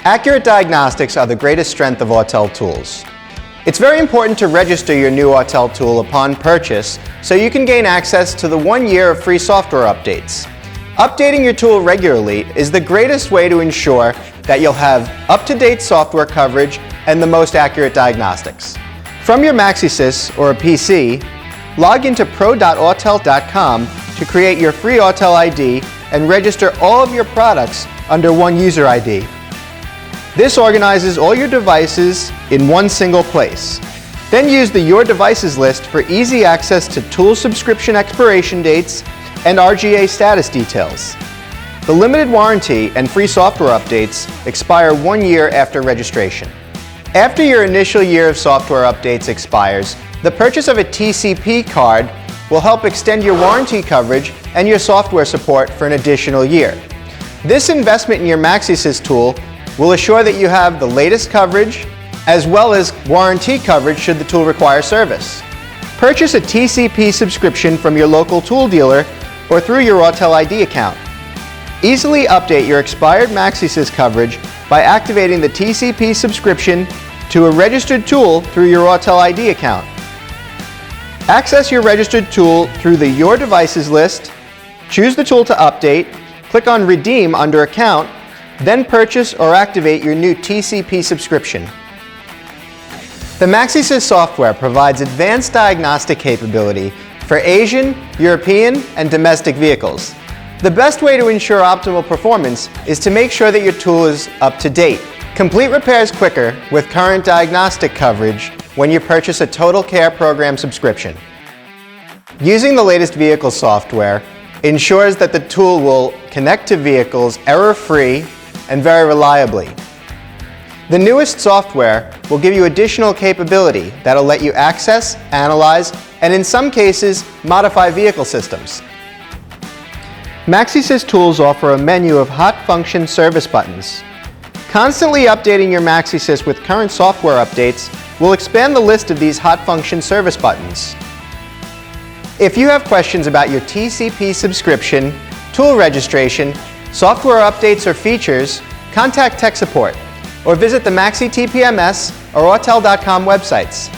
Accurate diagnostics are the greatest strength of Autel tools. It's very important to register your new Autel tool upon purchase so you can gain access to the 1 year of free software updates. Updating your tool regularly is the greatest way to ensure that you'll have up-to-date software coverage and the most accurate diagnostics. From your MaxiSys or a PC, log into pro.autel.com to create your free Autel ID and register all of your products under one user ID. This organizes all your devices in one single place. Then use the Your Devices list for easy access to tool subscription expiration dates and RGA status details. The limited warranty and free software updates expire 1 year after registration. After your initial year of software updates expires, the purchase of a TCP card will help extend your warranty coverage and your software support for an additional year. This investment in your MaxiSys tool will assure that you have the latest coverage as well as warranty coverage should the tool require service. Purchase a TCP subscription from your local tool dealer or through your Autel ID account. Easily update your expired MaxiSys coverage by activating the TCP subscription to a registered tool through your Autel ID account. Access your registered tool through the Your Devices list, choose the tool to update, click on Redeem under Account, then purchase or activate your new TCP subscription. The MaxiSys software provides advanced diagnostic capability for Asian, European, and domestic vehicles. The best way to ensure optimal performance is to make sure that your tool is up to date. Complete repairs quicker with current diagnostic coverage when you purchase a Total Care Program subscription. Using the latest vehicle software ensures that the tool will connect to vehicles error-free and very reliably. The newest software will give you additional capability that'll let you access, analyze, and in some cases, modify vehicle systems. MaxiSys tools offer a menu of hot function service buttons. Constantly updating your MaxiSys with current software updates will expand the list of these hot function service buttons. If you have questions about your TCP subscription, tool registration, software updates or features, contact tech support or visit the Maxi TPMS or Autel.com websites.